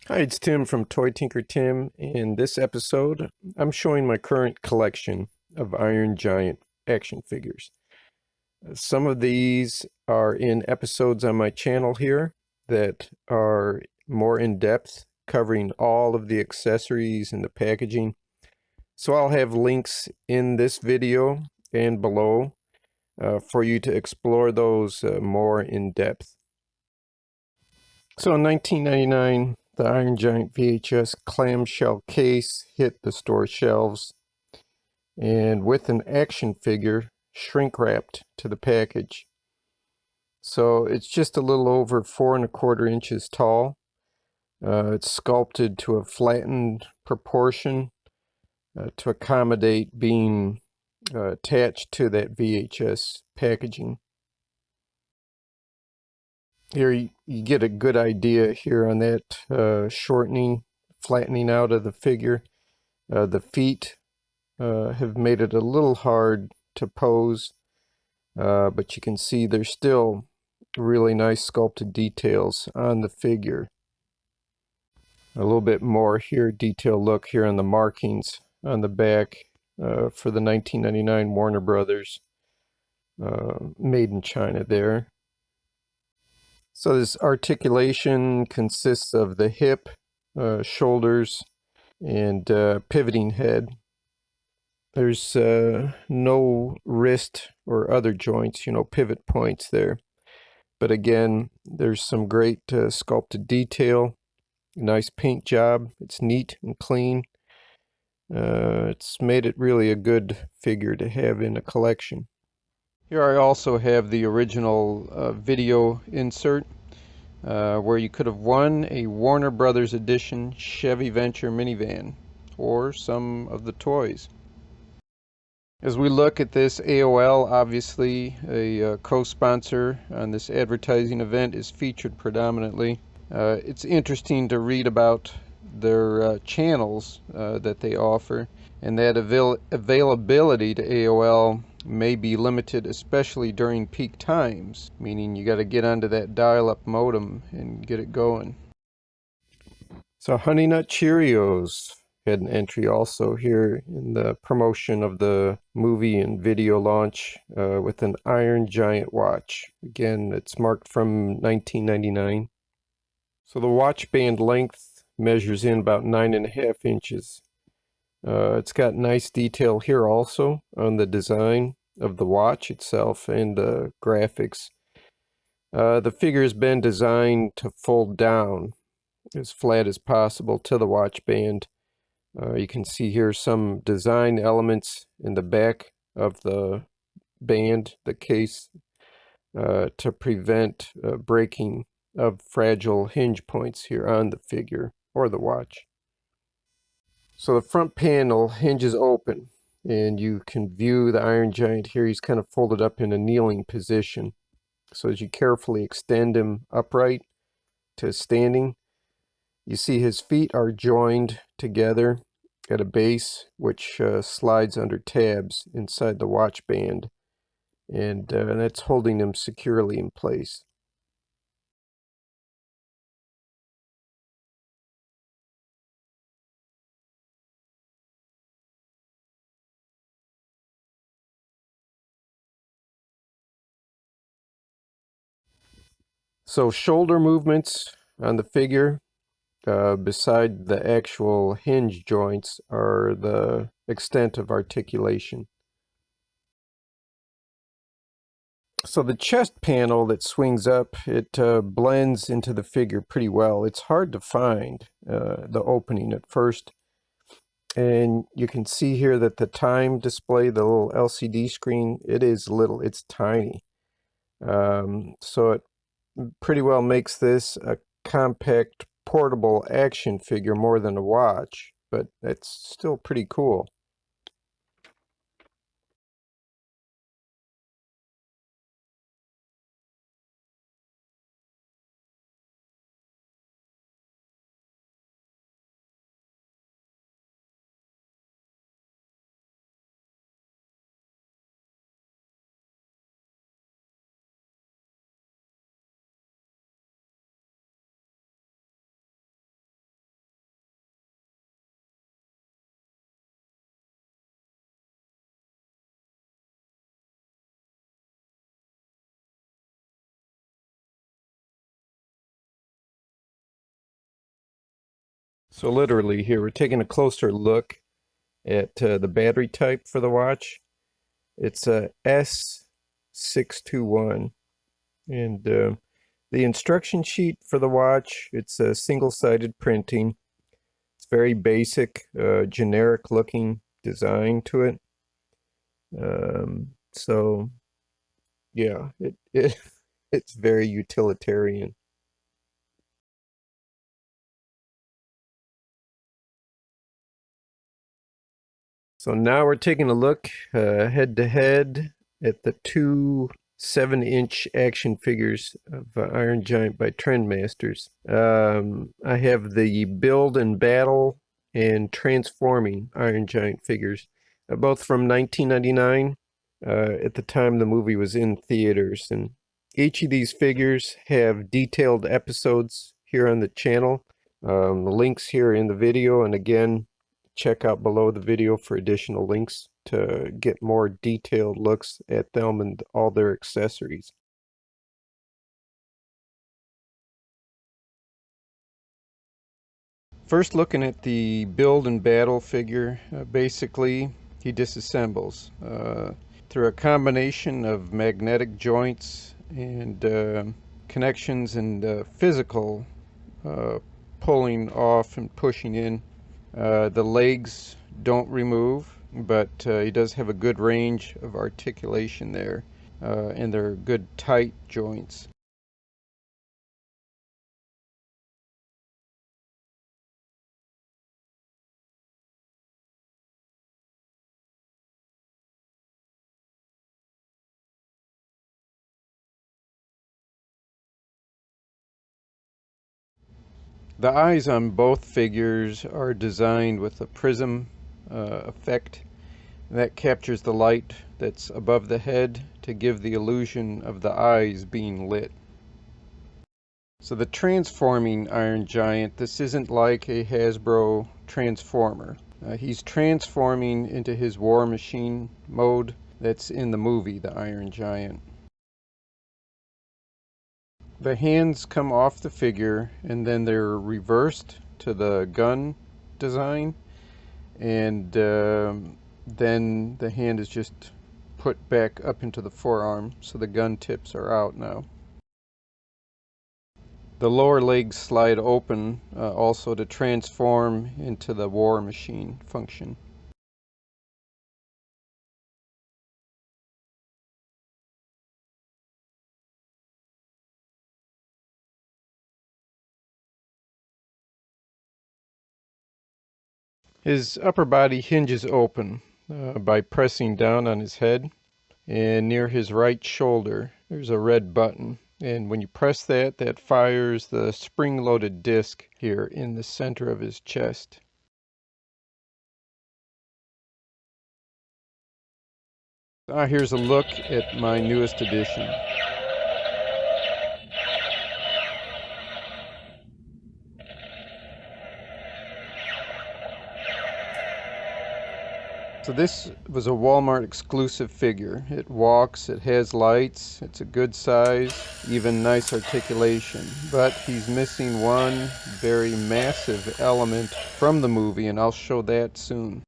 Hi, it's Tim from Toy Tinker Tim. In this episode, I'm showing my current collection of Iron Giant action figures. Some of these are in episodes on my channel here that are more in depth, covering all of the accessories and the packaging. So I'll have links in this video and below for you to explore those more in depth. So in 1999, the Iron Giant VHS clamshell case hit the store shelves, and with an action figure shrink wrapped to the package. So it's just a little over 4¼ inches tall. It's sculpted to a flattened proportion to accommodate being attached to that VHS packaging. Here you get a good idea here on that shortening, flattening out of the figure. The feet have made it a little hard to pose, but you can see there's still really nice sculpted details on the figure. A little bit more here, detail look here on the markings on the back for the 1999 Warner Brothers, made in China there. So this articulation consists of the hip, shoulders, and pivoting head. There's no wrist or other joints, pivot points there. But again, there's some great sculpted detail, nice paint job. It's neat and clean. It's made it really a good figure to have in a collection. Here I also have the original video insert where you could have won a Warner Brothers edition Chevy Venture minivan or some of the toys. As we look at this, AOL, obviously a co-sponsor on this advertising event, is featured predominantly. It's interesting to read about their channels that they offer, and that availability to AOL may be limited, especially during peak times, meaning you got to get onto that dial-up modem and get it going. So Honey Nut Cheerios had an entry also here in the promotion of the movie and video launch with an Iron Giant watch. Again, it's marked from 1999. So the watch band length measures in about 9½ inches. It's got nice detail here also on the design of the watch itself and the graphics. The figure has been designed to fold down as flat as possible to the watch band. You can see here some design elements in the back of the band, the case, to prevent breaking of fragile hinge points here on the figure or the watch. So the front panel hinges open, and you can view the Iron Giant here. He's kind of folded up in a kneeling position. So as you carefully extend him upright to standing, you see his feet are joined together at a base, which slides under tabs inside the watch band, and that's holding him securely in place. So shoulder movements on the figure, beside the actual hinge joints, are the extent of articulation. So the chest panel that swings up, it blends into the figure pretty well. It's hard to find the opening at first. And you can see here that the time display, the little LCD screen, it is little, it's tiny. So it pretty well makes this a compact, portable action figure more than a watch, but it's still pretty cool. So literally here, we're taking a closer look at the battery type for the watch. It's a S621. And the instruction sheet for the watch, it's a single-sided printing. It's very basic, generic looking design to it. So yeah, it's very utilitarian. So now we're taking a look head to head at the two 7-inch action figures of Iron Giant by Trendmasters. I have the Build and Battle and Transforming Iron Giant figures, both from 1999, at the time the movie was in theaters. And each of these figures have detailed episodes here on the channel. Links here in the video, and again, check out below the video for additional links to get more detailed looks at them and all their accessories. First, looking at the Build and Battle figure, basically he disassembles through a combination of magnetic joints and connections and physical pulling off and pushing in. The legs don't remove, but he does have a good range of articulation there, and they're good tight joints. The eyes on both figures are designed with a prism effect that captures the light that's above the head to give the illusion of the eyes being lit. So the transforming Iron Giant, this isn't like a Hasbro Transformer. He's transforming into his War Machine mode that's in the movie, The Iron Giant. The hands come off the figure and then they're reversed to the gun design, and then the hand is just put back up into the forearm, so the gun tips are out now. The lower legs slide open also to transform into the War Machine function. His upper body hinges open by pressing down on his head, and near his right shoulder there's a red button, and when you press that, that fires the spring-loaded disc here in the center of his chest. Here's a look at my newest addition. So this was a Walmart exclusive figure. It walks, it has lights, it's a good size, even nice articulation. But he's missing one very massive element from the movie, and I'll show that soon.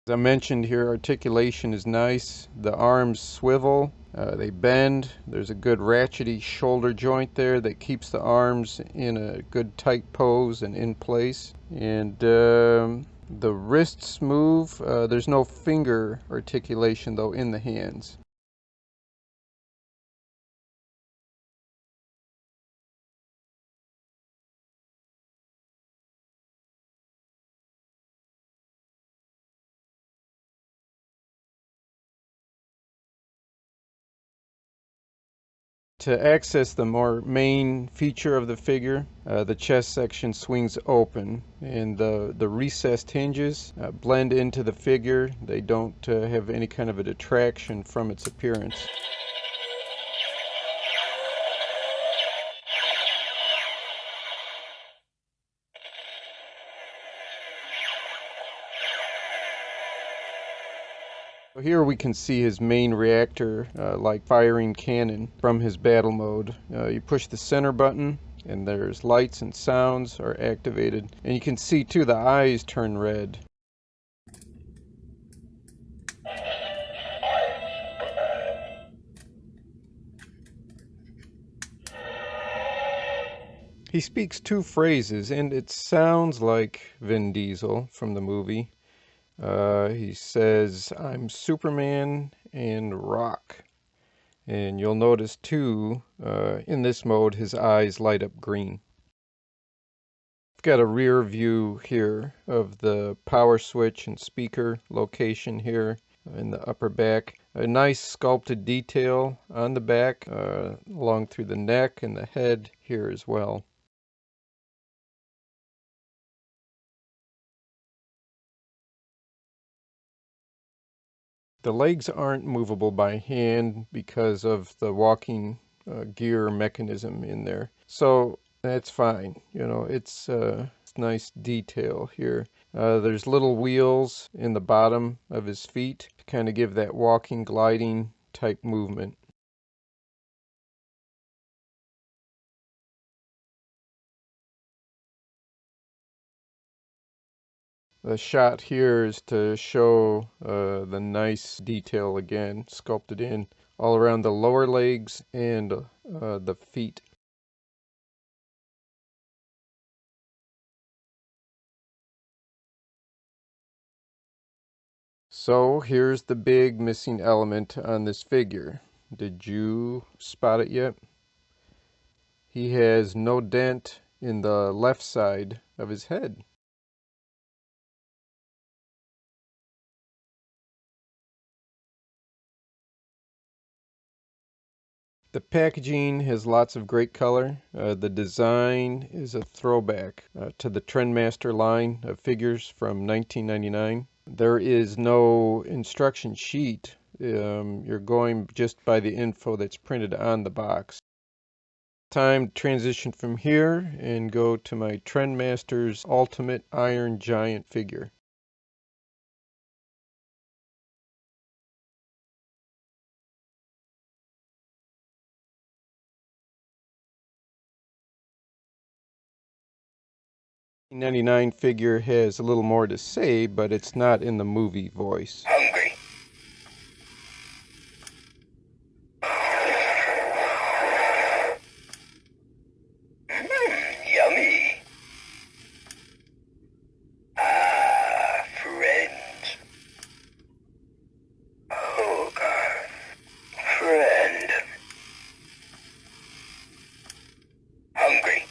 As I mentioned here, articulation is nice. The arms swivel, they bend. There's a good ratchety shoulder joint there that keeps the arms in a good tight pose and in place. And the wrists move. There's no finger articulation though in the hands. To access the more main feature of the figure, the chest section swings open, and the recessed hinges blend into the figure. They don't have any kind of a detraction from its appearance. So here we can see his main reactor, like firing cannon from his battle mode. You push the center button And there's lights and sounds are activated. And you can see too the eyes turn red. He speaks two phrases, and it sounds like Vin Diesel from the movie. He says, "I'm Superman and rock." And you'll notice too, in this mode, his eyes light up green. I've got a rear view here of the power switch and speaker location here in the upper back. A nice sculpted detail on the back, along through the neck and the head here as well. The legs aren't movable by hand because of the walking gear mechanism in there. So that's fine. You know, it's nice detail here. There's little wheels in the bottom of his feet to kind of give that walking, gliding type movement. The shot here is to show the nice detail again, sculpted in all around the lower legs and the feet. So here's the big missing element on this figure. Did you spot it yet? He has no dent in the left side of his head. The packaging has lots of great color. The design is a throwback to the Trendmaster line of figures from 1999. There is no instruction sheet. You're going just by the info that's printed on the box. Time to transition from here and go to my Trendmasters Ultimate Iron Giant figure. The 1999 figure has a little more to say, but it's not in the movie voice. Hungry. Yummy. Ah, friend. Hogarth. Friend. Hungry.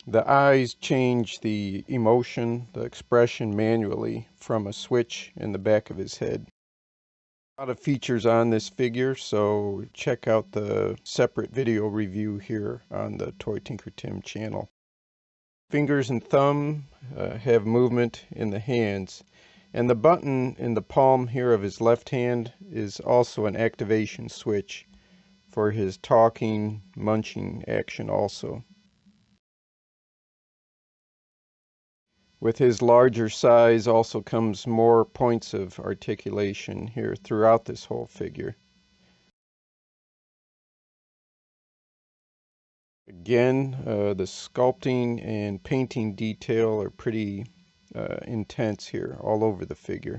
The eyes change the emotion, the expression manually from a switch in the back of his head. A lot of features on this figure, so check out the separate video review here on the Toy Tinker Tim channel. Fingers and thumb have movement in the hands, and the button in the palm here of his left hand is also an activation switch for his talking, munching action also. With his larger size also comes more points of articulation here throughout this whole figure. Again, the sculpting and painting detail are pretty intense here all over the figure.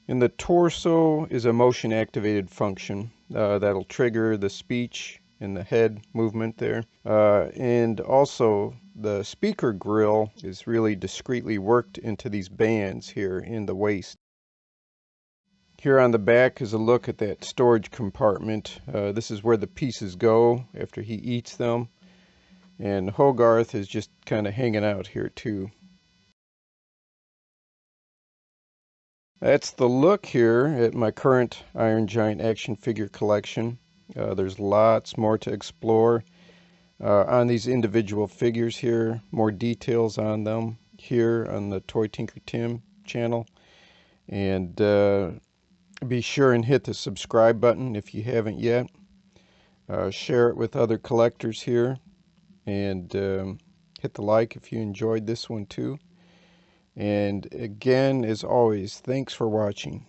In the torso is a motion activated function that'll trigger the speech and the head movement there. And also the speaker grill is really discreetly worked into these bands here in the waist. Here on the back is a look at that storage compartment. This is where the pieces go after he eats them. And Hogarth is just kind of hanging out here too. That's the look here at my current Iron Giant action figure collection. There's lots more to explore on these individual figures here. More details on them here on the Toy Tinker Tim channel. And be sure and hit the subscribe button if you haven't yet. Share it with other collectors here. And hit the like if you enjoyed this one too. And again, as always, thanks for watching.